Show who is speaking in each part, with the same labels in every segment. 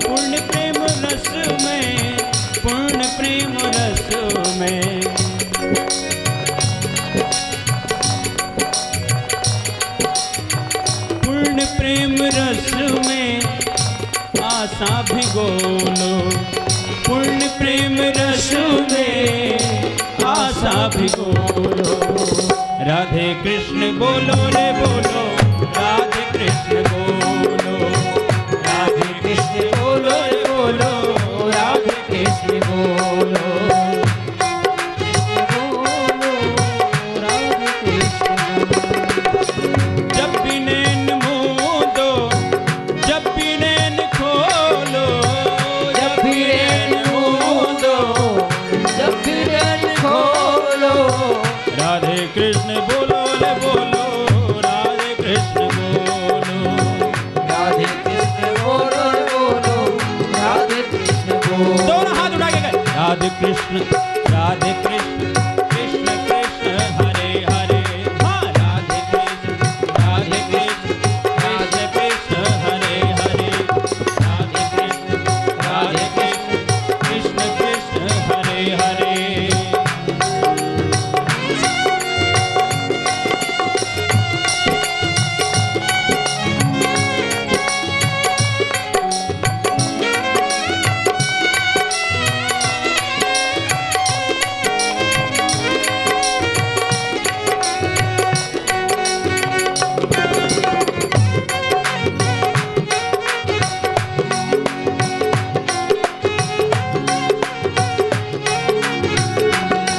Speaker 1: पूर्ण प्रेम रस में, पूर्ण प्रेम रस में, पूर्ण प्रेम रस में आशा भिगो लो। पूर्ण प्रेम रस में आशा भिगो लो। राधे कृष्ण बोलो रे बोलो, राधे कृष्ण बोलो, राधे कृष्ण बोलो रे बोलो, राधे कृष्ण बोलो, राधे कृष्ण बोलो। जब भी नैन मूंदो, जब भी नैन खोलो, जब भी नैन मूंदो, जब भी नैन खोलो, राधे कृष्ण बोलो रे बोलो, राधे कृष्ण बोलो, राधे कृष्ण बोलो रे बोलो, राधे कृष्ण बोलो। दोनों हाथ उठा के गए। राधे कृष्ण, राधे कृष्ण, कृष्ण कृष्ण हरे हरे। हाँ, राधे कृष्ण, राधे कृष्ण, राधे कृष्ण हरे हरे। राधे कृष्ण, राधे कृष्ण, कृष्ण कृष्ण हरे हरे।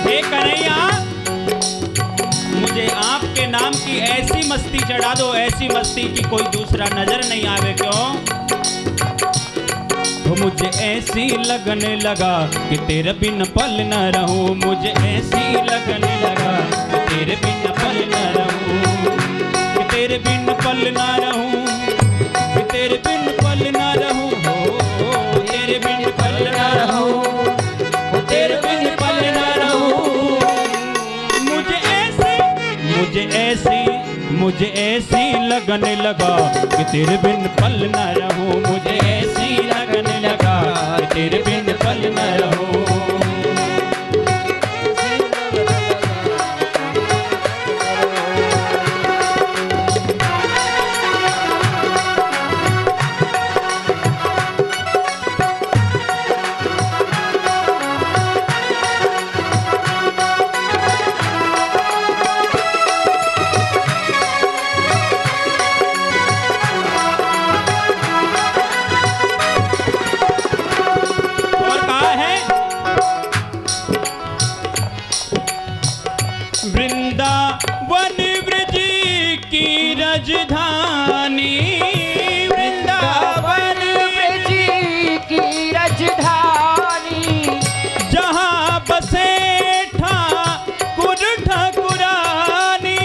Speaker 1: हे कन्हैया, मुझे आपके नाम की ऐसी मस्ती चढ़ा दो, ऐसी मस्ती की कोई दूसरा नजर नहीं आवे। क्यों? तो मुझे ऐसी लगने लगा कि तेरे बिन पल न रहूं। मुझे ऐसी लगने लगा कि तेरे बिन पल न रहूं, कि तेरे बिन पल न रहूं, कि तेरे बिन पल न रहूं, हो तेरे बिन पल न रहूं, हो तेरे बिन पल न रहूं। मुझे ऐसी लगने लगा कि तेरे बिन पल न रहूं। मुझे ऐसी लगने लगा कि तेरे बिन पल न रहूं। वृंदावन ब्रज की राजधानी, वृंदावन ब्रज की राजधानी, जहाँ बसे ठाकुर ठाकुरानी,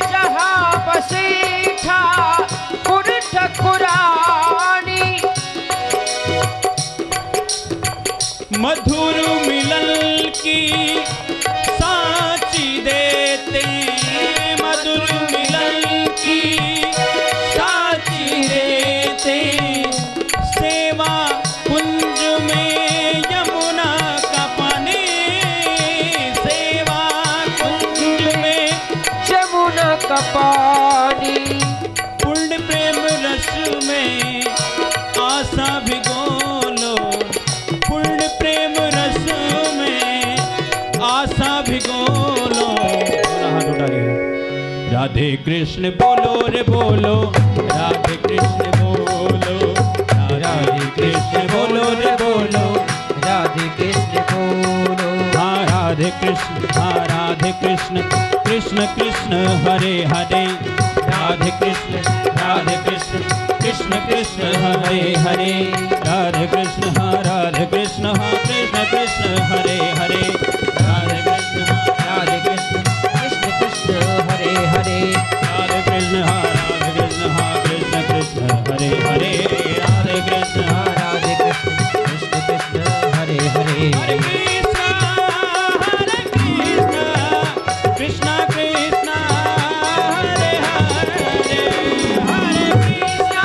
Speaker 1: जहाँ बसे ठाकुर ठाकुरानी, मधुर मिलन की साची देते, मधुर मिलन की साची देते, सेवा कुंज में यमुना का पानी, सेवा कुंज में यमुना का पानी, पूर्ण प्रेम रस में आशा भिगो लो। पूर्ण प्रेम रस में आशा भिगो लो। हाथ उठा के राधे कृष्ण बोलो रे बोलो, राधे कृष्ण बोलो, राधे कृष्ण बोलो रे बोलो, राधे कृष्ण बोलो। हाँ राधे कृष्ण, हाँ राधे कृष्ण, कृष्ण कृष्ण हरे हरे। राधे कृष्ण, राधे कृष्ण, कृष्ण कृष्ण हरे हरे। राधे कृष्ण, हाँ राधे कृष्ण, हाँ कृष्ण कृष्ण हरे हरे। राधे कृष्ण, हाँ राधे कृष्ण, कृष्ण कृष्ण हरे हरे। राधे कृष्ण, हाँ राधे कृष्ण, हाँ कृष्ण कृष्ण हरे हरे। राधे कृष्ण, हाँ राधे कृष्ण, कृष्ण कृष्ण हरे हरे। हरे कृष्ण, कृष्ण कृष्ण हरे हरे। हरे कृष्ण,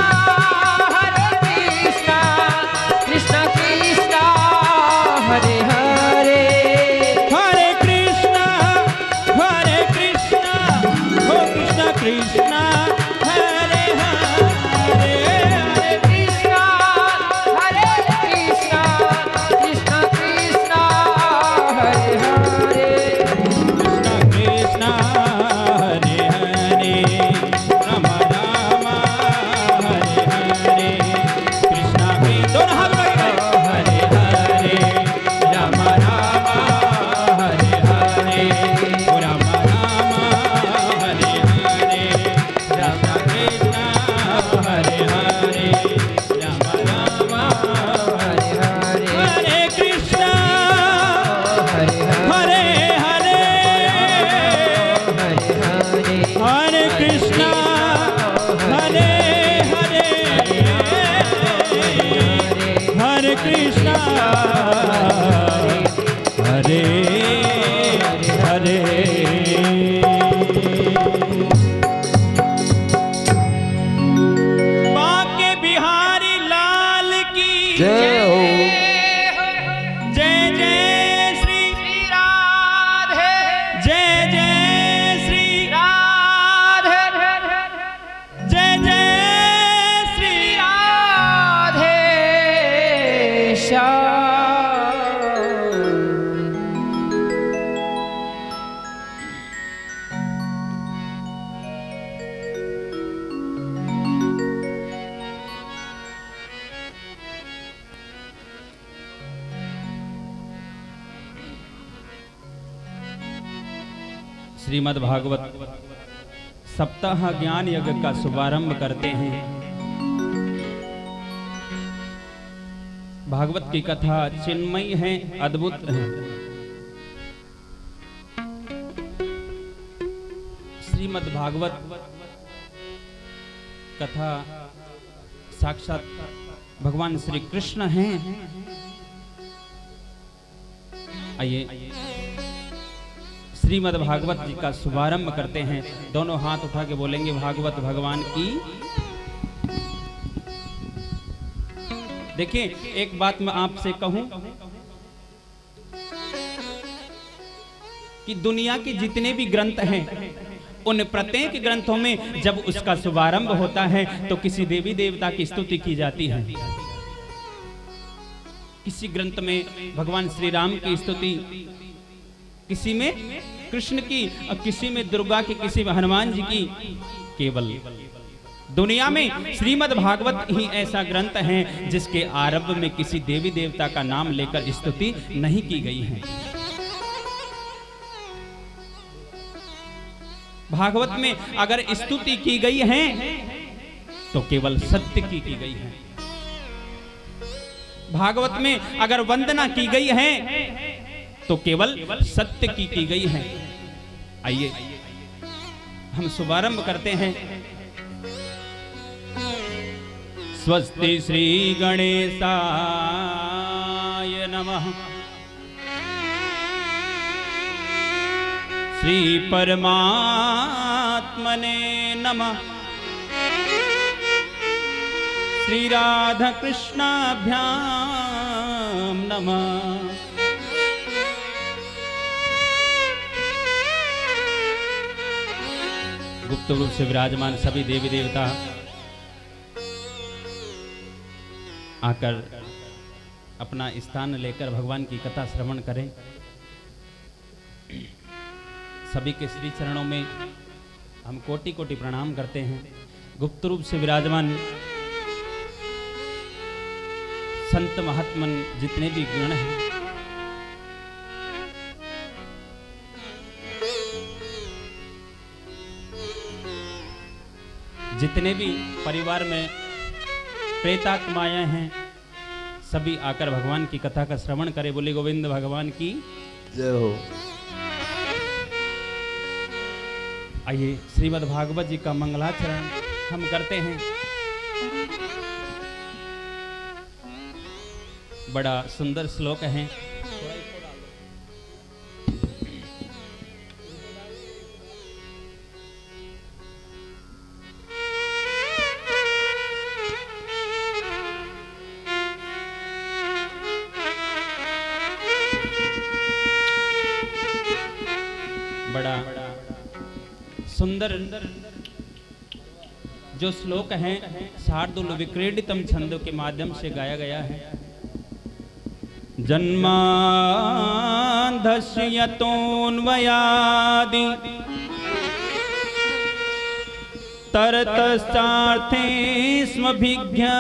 Speaker 1: कृष्ण हरे हरे। बांके बिहारी लाल की
Speaker 2: जय हो।
Speaker 1: जय जय श्री राधे, जय जय श्री राधे, जय जय श्री राधे श्याम। श्रीमद् भागवत सप्ताह ज्ञान यज्ञ का शुभारंभ करते हैं। भागवत की कथा चिन्मयी है, अद्भुत है। श्रीमद् भागवत कथा साक्षात भगवान श्री कृष्ण हैं। आइए श्रीमद् भागवत जी का शुभारंभ करते हैं। दोनों हाथ उठा के बोलेंगे भागवत भगवान की। देखिए एक बात मैं आपसे कहूं कि दुनिया के जितने भी ग्रंथ हैं उन प्रत्येक ग्रंथों में जब उसका शुभारंभ होता है तो किसी देवी देवता की स्तुति की जाती है। किसी ग्रंथ में भगवान श्री राम की स्तुति, किसी में कृष्ण की और किसी में दुर्गा की, किसी में हनुमान जी की। केवल दुनिया में श्रीमद् भागवत ही ऐसा ग्रंथ है जिसके आरंभ में किसी देवी देवता का नाम लेकर स्तुति नहीं की गई है। भागवत में अगर स्तुति की गई है तो केवल सत्य की गई है। भागवत में अगर वंदना की गई है तो केवल सत्य की गई है। आइए हम शुभारंभ करते हैं। स्वस्ति श्री गणेशाय नमः, श्री परमात्मने नमः, श्री राधा कृष्णाभ्याम नमः। गुप्त रूप से विराजमान सभी देवी देवता आकर अपना स्थान लेकर भगवान की कथा श्रवण करें। सभी के श्री चरणों में हम कोटि कोटि प्रणाम करते हैं। गुप्त रूप से विराजमान संत महात्मन जितने भी गण हैं, जितने भी परिवार में प्रेतात्माएं हैं, सभी आकर भगवान की कथा का श्रवण करें। बोले गोविंद भगवान की
Speaker 2: जय हो।
Speaker 1: आइए श्रीमद् भागवत जी का मंगलाचरण हम करते हैं। बड़ा सुंदर श्लोक है। बड़ा सुंदर जो श्लोक है शार्दुल विक्रीडितम छंदों के माध्यम से गाया गया है। जन्मांधस्य यतोन्वयादि तरतश्चार्थे स्वभिज्ञस्वरात्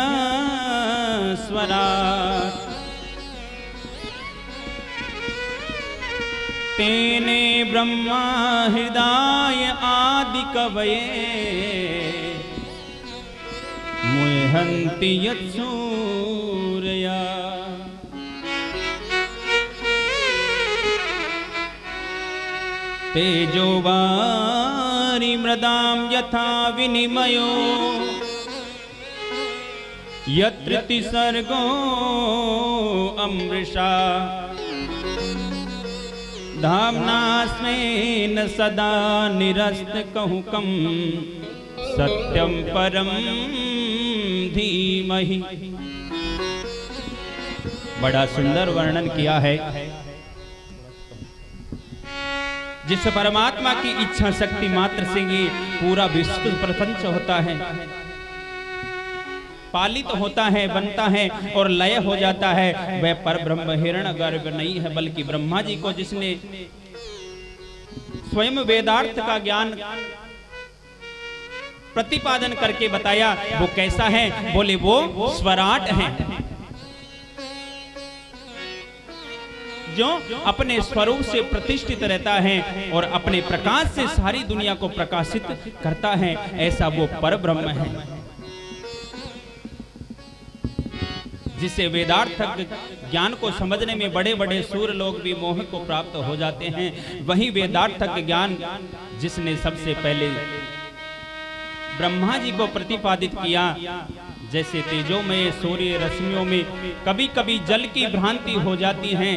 Speaker 1: तेने ब्रह्मा हृदय आदि कवये मुह्यन्ति यत्सूरया। तेजो वारि मृदां यथा विनिमयो यत्र सर्गो ममृषा धाम्नास्मेन सदा निरस्तकुहकं सत्यं परम धीमहि। बड़ा सुंदर वर्णन किया है। जिस परमात्मा की इच्छा शक्ति मात्र से ये पूरा विश्व प्रपंच होता है, पालित होता है, बनता है और लय हो जाता है, वह परब्रह्म हिरण्यगर्भ नहीं है, बल्कि ब्रह्मा जी को जिसने स्वयं वेदार्थ का ज्ञान प्रतिपादन करके बताया, वो कैसा है? बोले वो स्वराट है, जो अपने स्वरूप से प्रतिष्ठित रहता है और अपने प्रकाश से सारी दुनिया को प्रकाशित करता है। ऐसा वो परब्रह्म है, जिसे वेदार्थक ज्ञान को समझने में बड़े बड़े सूर लोग भी मोह को प्राप्त हो जाते हैं। वही वेदार्थक ज्ञान जिसने सबसे पहले ब्रह्मा जी को प्रतिपादित किया। जैसे तेजोमय सूर्य रश्मियों में कभी कभी जल की भ्रांति हो जाती है,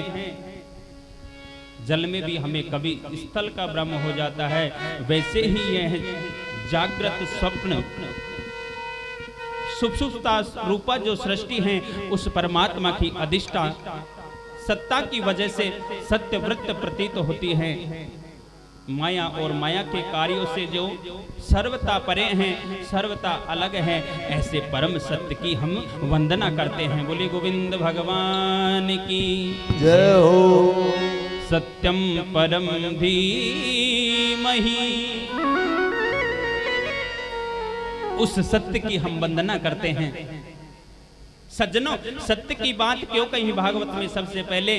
Speaker 1: जल में भी हमें कभी स्थल का भ्रम हो जाता है, वैसे ही यह जागृत स्वप्न सुषुप्ता रूपा जो सृष्टि है, उस परमात्मा की अधिष्ठा सत्ता की वजह से सत्यवृत्त प्रतीत होती है। माया और माया के कार्यों से जो सर्वता परे हैं, सर्वता अलग है, ऐसे परम सत्य की हम वंदना करते हैं। बोले गोविंद भगवान की
Speaker 2: जय हो।
Speaker 1: सत्यम परम धीमहि, उस सत्य की हम वंदना करते हैं। सज्जनों, सत्य की बात क्यों कही भागवत में? सबसे पहले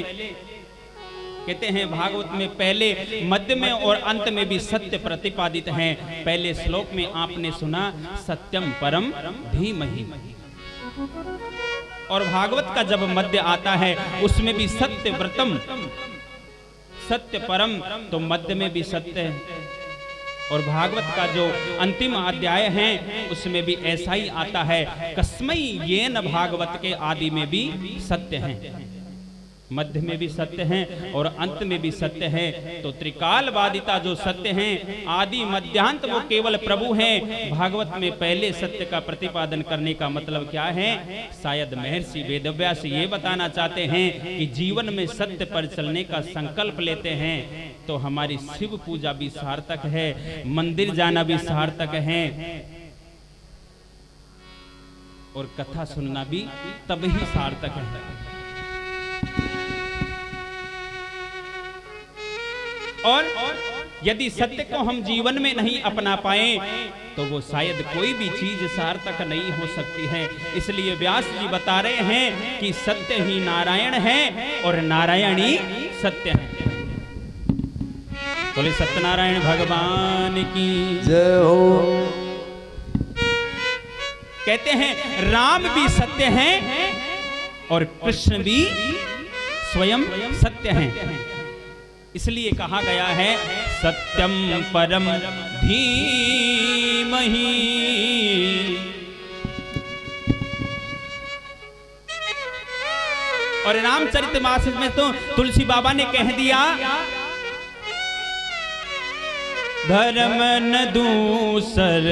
Speaker 1: कहते हैं भागवत में पहले, मध्य में और अंत में भी सत्य प्रतिपादित हैं। पहले श्लोक में आपने सुना सत्यम परम धीमहि, और भागवत का जब मध्य आता है उसमें भी सत्य व्रतम, सत्य परम, तो मध्य में भी सत्य है। और भागवत का जो अंतिम अध्याय है उसमें भी ऐसा ही आता है, कस्मै येन भागवत के आदि में भी सत्य है, मध्य में भी सत्य है और अंत में भी सत्य है। तो त्रिकालवादिता जो सत्य है, आदि मध्यांत, वो केवल प्रभु हैं। भागवत में पहले सत्य का प्रतिपादन करने का मतलब क्या है? शायद महर्षि वेदव्यास ये बताना चाहते हैं कि जीवन में सत्य पर चलने का संकल्प लेते हैं तो हमारी शिव पूजा भी सार्थक है, मंदिर जाना भी सार्थक है, और कथा सुनना भी तभी सार्थक है। और यदि सत्य को हम जीवन में नहीं अपना पाए तो वो शायद कोई भी चीज सार्थक नहीं हो सकती है। इसलिए व्यास जी बता रहे हैं कि सत्य ही नारायण है और नारायण ही सत्य है। बोले सत्यनारायण भगवान की
Speaker 2: जय हो।
Speaker 1: कहते हैं राम भी सत्य हैं और कृष्ण भी स्वयं सत्य हैं। इसलिए कहा गया है सत्यम परम धीमहि। और रामचरितमानस में तो तुलसी बाबा ने कह दिया, धर्म न दूसर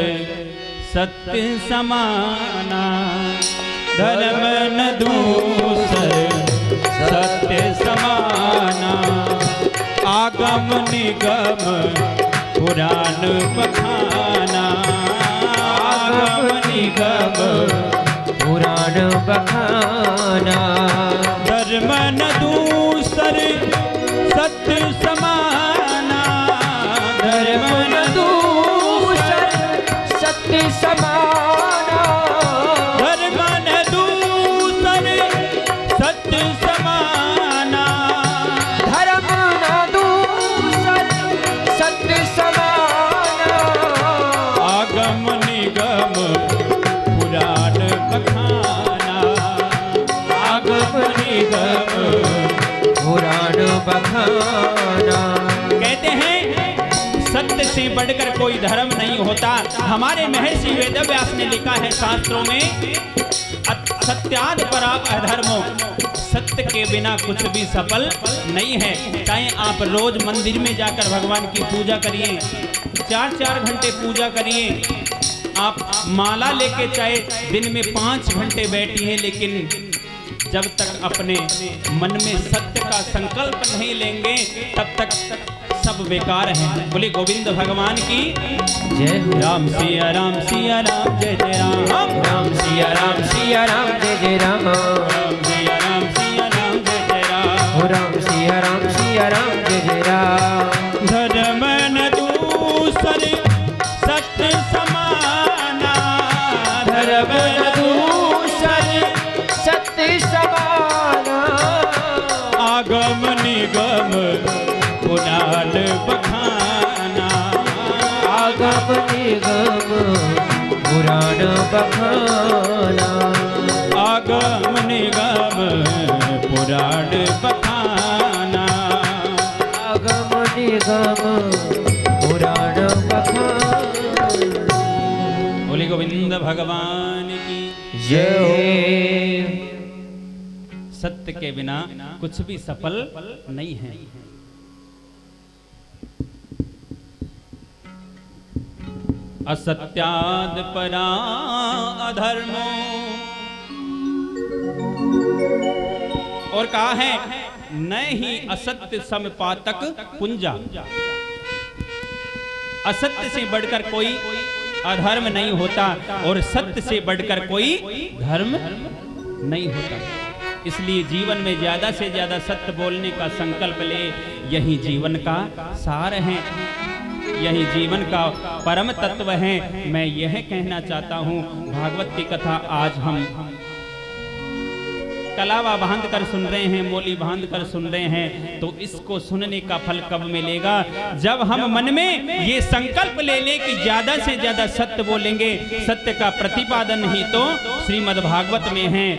Speaker 1: सत्य समाना, धर्म न दूसर सत्य समाना, आगम निगम पुराण बखाना, आगम निगम
Speaker 2: पुराण बखाना,
Speaker 1: धर्म न दूसर सत्य समाना, धर्म न दूसर
Speaker 2: सत्य समाना,
Speaker 1: धर्म न दूसर सत्य समाना,
Speaker 2: धर्म न दूसर सत्य समाना,
Speaker 1: आगम निगम पुराण बखाना, आगम निगम
Speaker 2: पुराण बखाना।
Speaker 1: कहते हैं सत्य से बढ़कर कोई धर्म नहीं होता। हमारे महर्षि वेदव्यास ने लिखा है शास्त्रों में, सत्याद परा अधर्मो, सत्य के बिना कुछ भी सफल नहीं है। चाहे आप रोज मंदिर में जाकर भगवान की पूजा करिए, 4-4 घंटे पूजा करिए, आप माला लेके चाहे दिन में 5 घंटे बैठिए, लेकिन जब तक अपने मन में सत्य का संकल्प नहीं लेंगे तब तक सब बेकार हैं। बोले गोविंद भगवान की
Speaker 2: जय हो।
Speaker 1: राम सिया राम सिया राम जय जय राम,
Speaker 2: राम सिया राम सिया राम जय जय राम,
Speaker 1: राम सिया राम सिया राम जय जय राम,
Speaker 2: हो राम सिया राम सिया राम जय जय राम।
Speaker 1: धर्म न दूसरे सत्य समाना,
Speaker 2: धर्म न दूसरे सत्य समाना,
Speaker 1: आगम निगम पुराण बखाना,
Speaker 2: आगम निगम पुराण बखाना,
Speaker 1: आगम निगम पुराण बखाना,
Speaker 2: आगम निगम पुराण बखाना।
Speaker 1: बोले गोविंद भगवान की
Speaker 2: जय हो।
Speaker 1: सत्य के बिना कुछ भी सफल नहीं है। असत्याद परा अधर्मो, और कहा है न ही असत्य समपातक पुंजा, असत्य से बढ़कर कोई अधर्म नहीं होता और सत्य से बढ़कर कोई धर्म नहीं होता। इसलिए जीवन में ज्यादा से ज्यादा सत्य बोलने का संकल्प ले, यही जीवन का सार है, यही जीवन का परम तत्व है। मैं यह कहना चाहता हूँ, भागवत की कथा आज हम कलावा बांध कर सुन रहे हैं, मोली बांध कर सुन रहे हैं, तो इसको सुनने का फल कब मिलेगा? जब हम मन में ये संकल्प ले लें कि ज्यादा से ज्यादा सत्य बोलेंगे। सत्य का प्रतिपादन ही तो श्रीमद् भागवत में है।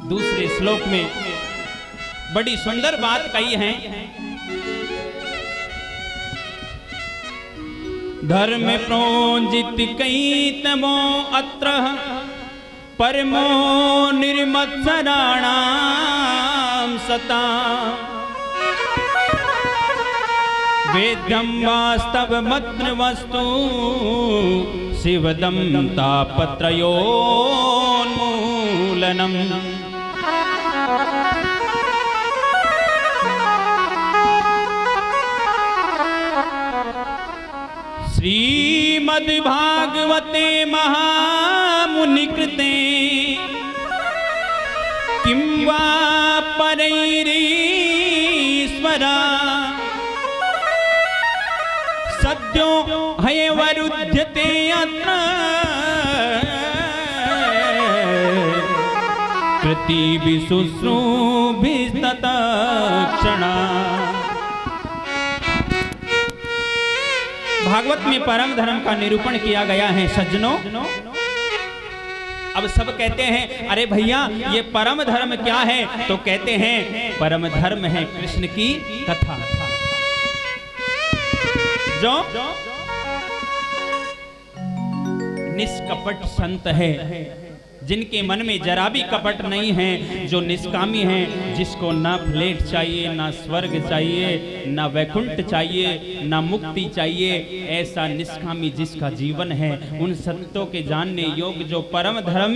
Speaker 1: दूसरे श्लोक में बड़ी सुंदर बात कही है, धर्म प्रोजित कई तमो अत्र परमो निर्मत्सराणाम सता, वेद्यम वास्तव मत्र वस्तु शिवदम तापत्रयोन्मूलनम। श्रीमद्भागवते महामुनिकृते किं वा परैरीश्वरा सद्यो हयवरुध्यते अत्र कृतिविशुश्रूभिस्तत्क्षणा। भागवत में परम धर्म का निरूपण किया गया है सज्जनों। अब सब कहते हैं अरे भैया ये परम धर्म क्या है? तो कहते हैं परम धर्म है कृष्ण की कथा। जो निष्कपट संत है, जिनके मन में जरा भी कपट नहीं है, जो निष्कामी है, जिसको ना फ्लेट चाहिए, ना स्वर्ग चाहिए, ना वैकुंठ चाहिए, ना मुक्ति चाहिए, ऐसा निष्कामी जिसका जीवन है, उन संतों के जानने योग्य जो परम धर्म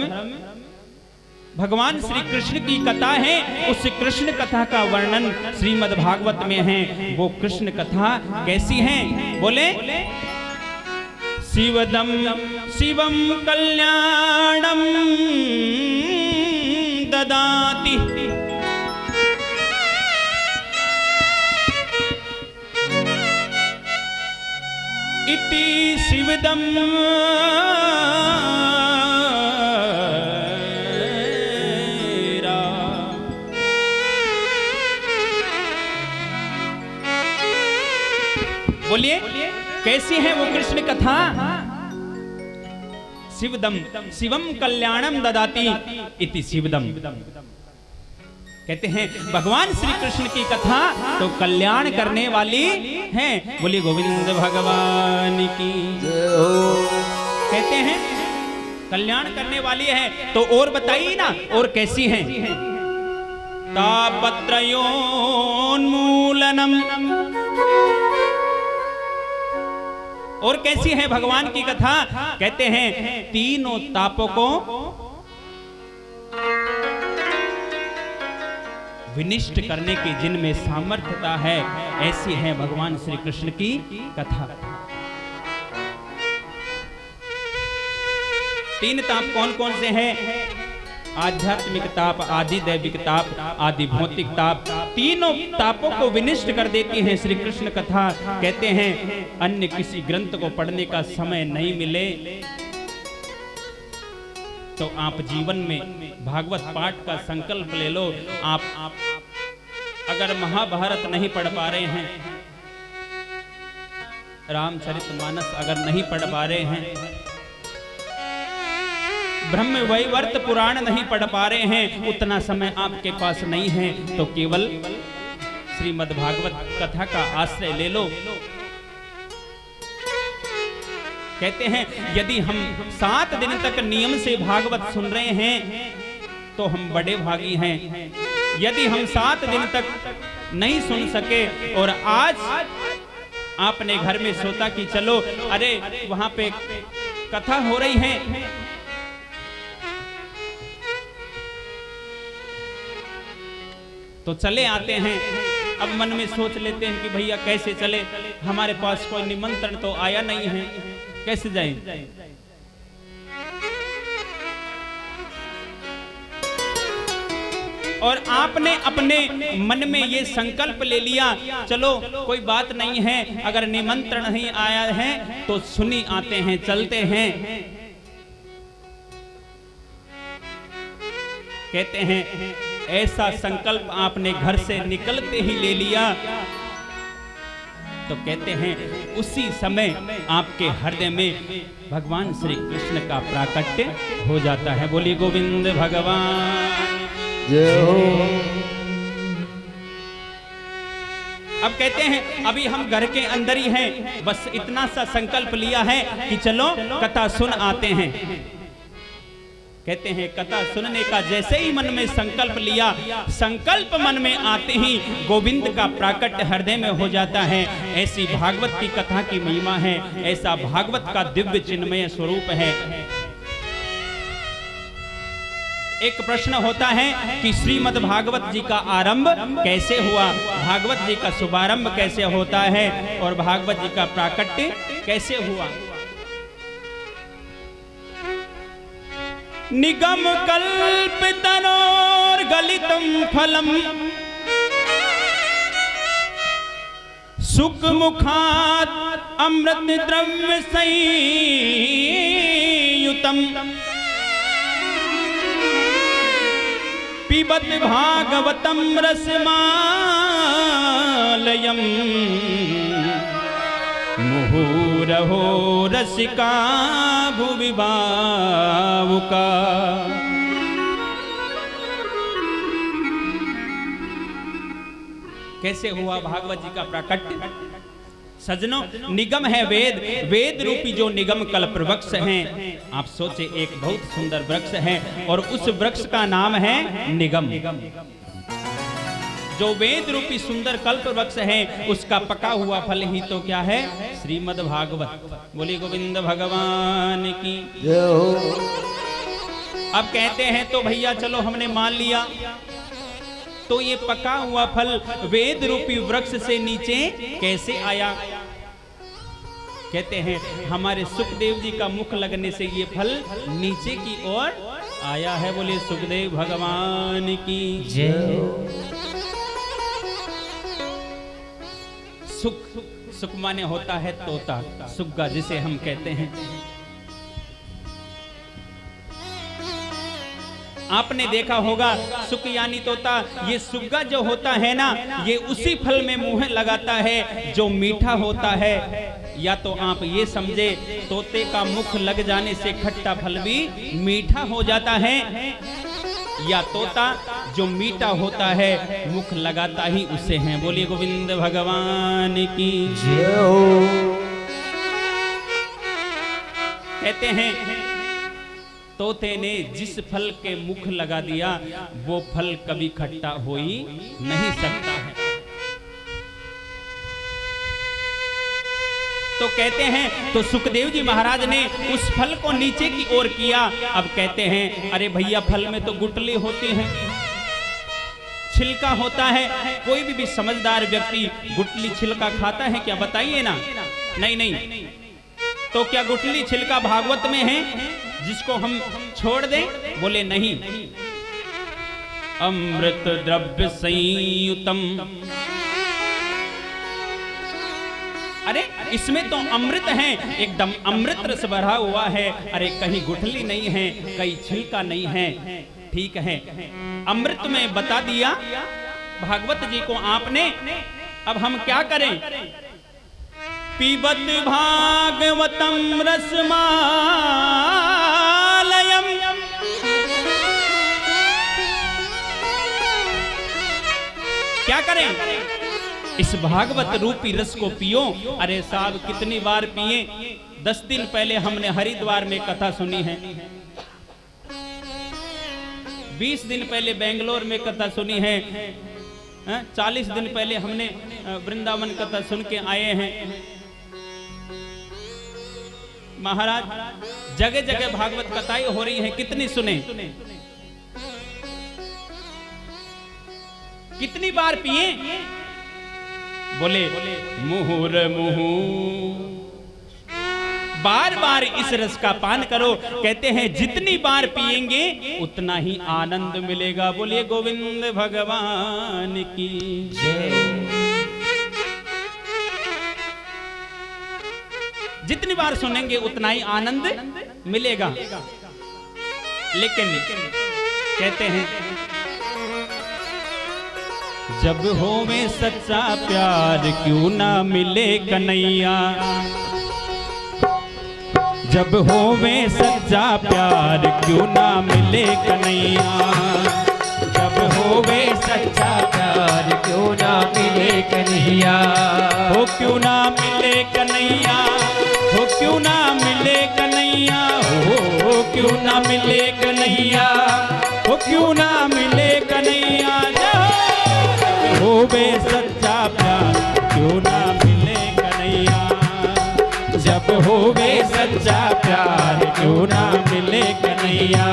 Speaker 1: भगवान श्री कृष्ण की कथा है, उस कृष्ण कथा का वर्णन श्रीमद् भागवत में है। वो कृष्ण कथा कैसी है? बोले शिवदम शिवम कल्याणम ददाति इति शिवदम बोलिए कैसी है वो कृष्ण कथा? शिवदम शिवम कल्याणम ददाति इति शिवदम। कहते हैं भगवान श्री कृष्ण की कथा तो कल्याण करने वाली है। बोलिए गोविंद भगवान की। कहते हैं कल्याण करने वाली है, तो और बताइए ना और कैसी है? तापत्रयोन्मूलनम। और कैसी है भगवान की कथा? कहते हैं तीनों तापों को विनिष्ट करने की जिनमें सामर्थ्यता है, ऐसी है भगवान श्री कृष्ण की कथा। तीन ताप कौन कौन से हैं? आध्यात्मिक ताप, आदि दैविक ताप, आदि भौतिक ताप। तीनों तापों को विनिष्ट कर देती है श्री कृष्ण कथा। कहते हैं अन्य किसी ग्रंथ को पढ़ने का समय नहीं मिले तो आप जीवन में भागवत पाठ का संकल्प ले लो। आप अगर महाभारत नहीं पढ़ पा रहे हैं, रामचरितमानस अगर नहीं पढ़ पा रहे हैं, ब्रह्म वैवर्त पुराण नहीं पढ़ पा रहे हैं, उतना समय आपके पास नहीं है, तो केवल श्रीमद् भागवत कथा का आश्रय ले लो। कहते हैं यदि हम 7 दिन तक नियम से भागवत सुन रहे हैं तो हम बड़े भागी हैं। यदि हम 7 दिन तक नहीं सुन सके और आज आपने घर में सोचा कि चलो अरे वहां पे कथा हो रही है, तो चले आते हैं। अब मन में सोच लेते हैं कि भैया कैसे चले, हमारे पास कोई निमंत्रण तो आया नहीं है, कैसे जाएं? और आपने अपने मन में ये संकल्प ले लिया, चलो कोई बात नहीं है, अगर निमंत्रण नहीं आया है तो सुनी आते हैं, चलते हैं। कहते हैं ऐसा संकल्प आपने घर से निकलते ही ले लिया तो कहते हैं उसी समय आपके हृदय में भगवान श्री कृष्ण का प्राकट्य हो जाता है। बोलिए गोविंद भगवान
Speaker 3: जय हो।
Speaker 1: अब कहते हैं अभी हम घर के अंदर ही हैं, बस इतना सा संकल्प लिया है कि चलो कथा सुन आते हैं। कहते हैं कथा सुनने का जैसे ही मन में संकल्प लिया, संकल्प मन में आते ही गोविंद का प्राकट्य हृदय में हो जाता है। ऐसी भागवत की कथा की महिमा है, ऐसा भागवत का दिव्य चिन्मय स्वरूप है। एक प्रश्न होता है कि श्रीमद् भागवत जी का आरंभ कैसे हुआ, भागवत जी का शुभारंभ कैसे होता है और भागवत जी का प्राकट्य कैसे हुआ। निगम कल्पितनोर गलितम फलम सुख मुखात अमृत द्रव्य संयुतम पिबत भागवतम रसमालयम मुहुरहो रसिका भुवि भावुका। कैसे हुआ भागवत जी का प्राकट्य? सजनों, निगम है वेद, वेद रूपी जो निगम कल्प वृक्ष हैं। आप सोचे एक बहुत सुंदर वृक्ष है और उस वृक्ष का नाम है निगम। जो वेद रूपी सुंदर कल्प वृक्ष है उसका पका हुआ फल ही तो क्या है? श्रीमद् भागवत। बोलिए गोविंद भगवान की
Speaker 3: जय हो।
Speaker 1: अब कहते हैं तो भैया चलो हमने मान लिया, तो ये पका हुआ फल वेद रूपी वृक्ष से नीचे कैसे आया? कहते हैं हमारे सुखदेव जी का मुख लगने से ये फल नीचे की ओर आया है। बोलिए सुखदेव भगवान की
Speaker 2: जय।
Speaker 1: सुख, सुख माने होता है तोता, सुग्गा जिसे हम कहते हैं। आपने देखा होगा सुख यानी तोता, ये सुग्गा जो होता है ना, ये उसी फल में मुंह लगाता है जो मीठा होता है। या तो आप ये समझे तोते का मुख लग जाने से खट्टा फल भी मीठा हो जाता है, या तोता जो मीठा होता है मुख लगाता ही उसे है। बोलिए गोविंद भगवान की
Speaker 3: जय हो।
Speaker 1: कहते हैं तोते ने जिस फल के मुख लगा दिया वो फल कभी खट्टा हो ही नहीं सकता है। तो कहते हैं, तो सुखदेव जी महाराज ने उस फल को नीचे की ओर किया। अब कहते हैं, अरे भैया फल में तो गुठली होती है, छिलका होता है, कोई भी समझदार व्यक्ति गुठली छिलका खाता है क्या? बताइए ना। नहीं नहीं। तो क्या गुठली छिलका भागवत में है जिसको हम छोड़ दें? बोले नहीं। अमृत द्रव्य संयुतम, अरे इसमें तो अमृत है, एकदम अमृत रस भरा हुआ है। अरे कहीं गुठली नहीं है, कहीं छिलका नहीं है। ठीक है, अमृत में बता दिया भागवत जी को आपने। अब हम क्या करें? पीबत भागवतम रसमालयम, क्या करें? इस भागवत रूपी रस को पियो। अरे साहब कितनी बार पिए? 10 दिन पहले हमने हरिद्वार में कथा सुनी है, 20 दिन पहले बेंगलोर में कथा सुनी है, 40 दिन पहले हमने वृंदावन कथा सुन के आए हैं। महाराज जगह जगह भागवत कथाएं हो रही हैं, कितनी सुने? कितनी बार पिए? बोले मुहुर मुहु, बार बार इस रस का पान करो। कहते हैं जितनी बार पिएंगे उतना ही आनंद मिलेगा। बोलिए गोविंद भगवान की जय। जितनी बार सुनेंगे उतना ही आनंद मिलेगा। लेकिन कहते हैं जब होवे सच्चा प्यार क्यों ना मिले कन्हैया, जब होवे सच्चा प्यार क्यों ना मिले कन्हैया,
Speaker 2: जब होवे सच्चा प्यार क्यों ना मिले कन्हैया,
Speaker 1: हो क्यों ना मिले कन्हैया, हो क्यों ना मिले कन्हैया, हो क्यों ना मिले कन्हैया, हो क्यों ना मिले कन्हैया। होवे सच्चा प्यार क्यों ना मिले कन्हैया, जब होवे सच्चा प्यार क्यों ना मिले कन्हैया।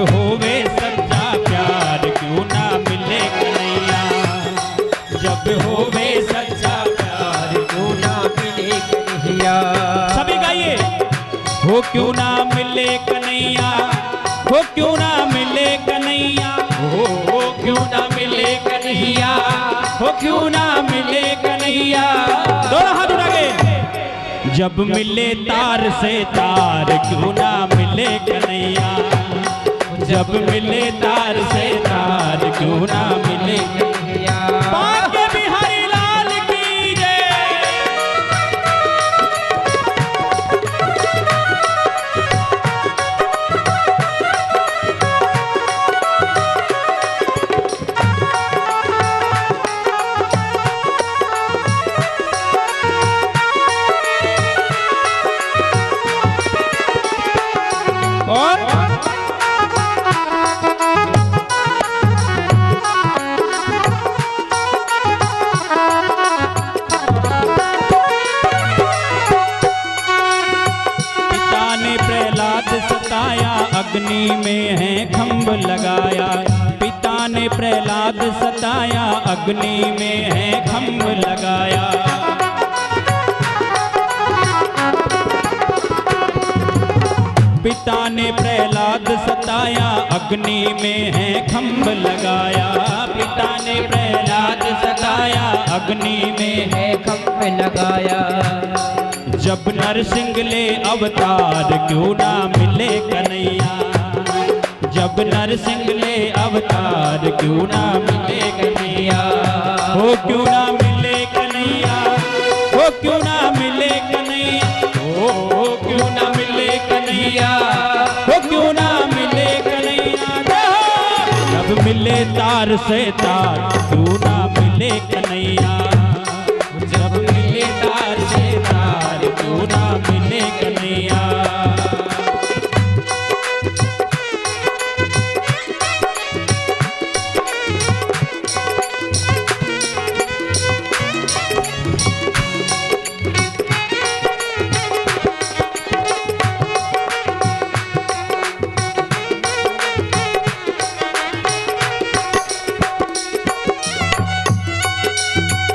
Speaker 1: होवे सच्चा प्यार क्यों ना मिले कन्हैया, जब होवे सच्चा प्यार क्यों ना मिले कन्हैया। सभी गाइए। हो क्यों ना मिले कन्हैया, हो क्यों ना मिले कन्हैया, हो क्यों ना मिले कन्हैया, हो क्यों ना मिले कन्हैया। दोनों हाथ उठा के। जब मिले तार से तार क्यों ना मिले कन्हैया, जब मिले तार से तार क्यों ना मिले कन्हैया। बांके बिहारी लाल की जय। और अग्नि में है खम्भ लगाया, पिता ने प्रहलाद सताया, अग्नि में है खम्भ लगाया। पिता ने प्रहलाद सताया, अग्नि में है खम्भ लगाया, पिता ने प्रहलाद सताया, अग्नि में है खम्भ लगाया। जब नरसिंह ले अवतार क्यों ना मिले कन्हैया, जब नरसिंह ले अवतार क्यों ना मिले कन्हैया, हो क्यों ना मिले कन्हैया, वो क्यों ना मिले कन्हैया। जब मिले तार से तार, क्यों ना मिले कन्हैया। जब मिले तार से तार, क्यों ना मिले कन्हैया।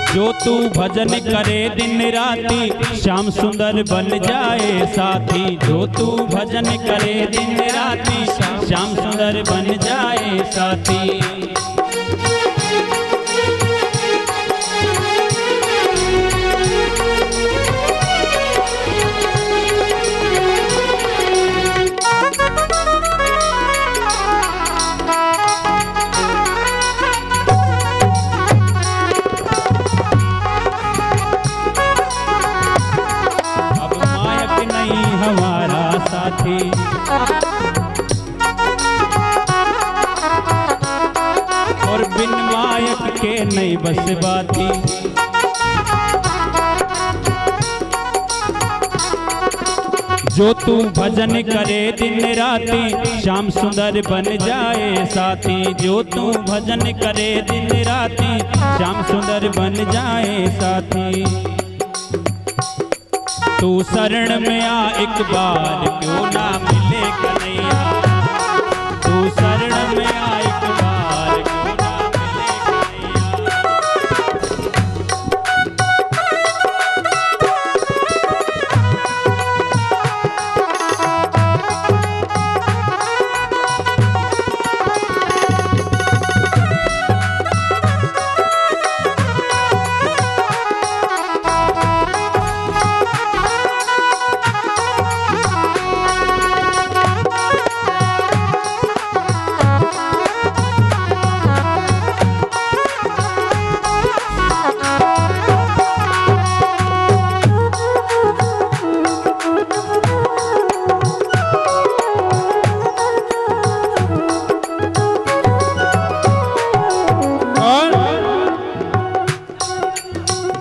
Speaker 1: जो तू भजन करे दिन राती, श्याम सुंदर बन जाए साथी। जो तू भजन करे दिन राती, श्याम सुंदर बन जाए साथी। हमारा साथी और बिन मायक के नहीं बस बाती। जो तू भजन करे दिन राती, श्याम सुंदर बन जाए साथी। जो तू भजन करे दिन राती, श्याम सुंदर बन जाए साथी। तू शरण में आ एक बार, क्यों ना मिले कन्हैया। तू शरण में आ एक बार, क्यों ना मिले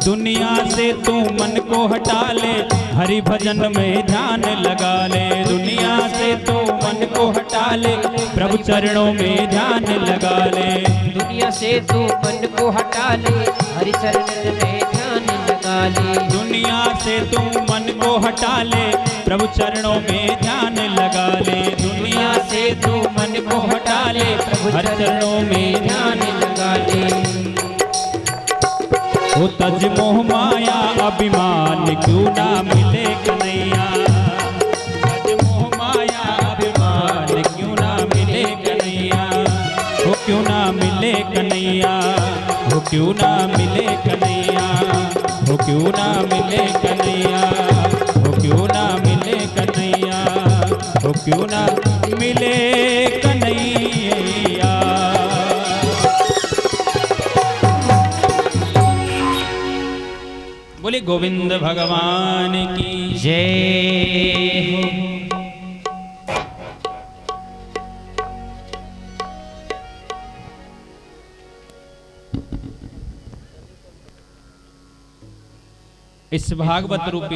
Speaker 1: दुनिया से तू मन को हटा ले, हरि भजन में ध्यान लगा ले। दुनिया से तू मन को हटा ले, प्रभु चरणों में ध्यान लगा ले।
Speaker 2: दुनिया से तू मन को हटा ले, हरि चरण में ध्यान लगा ले।
Speaker 1: दुनिया से तू मन को हटा ले, प्रभु चरणों में ध्यान लगा ले। दुनिया से तू मन को हटा ले, प्रभु चरणों में ध्यान लगा ले। वो तज मोह माया अभिमान, क्यों ना मिले कन्हैया। तज मोह माया अभिमान, क्यों ना मिले कन्हैया। वो क्यों ना मिले कन्हैया। वो क्यों ना मिले कन्हैया। वो क्यों ना मिले कन्हैया। वो क्यों ना मिले कन्हैया। वो क्यों ना मिले कन्हैया। बोले गोविंद भगवान की
Speaker 2: जय हो।
Speaker 1: इस भागवत रूपी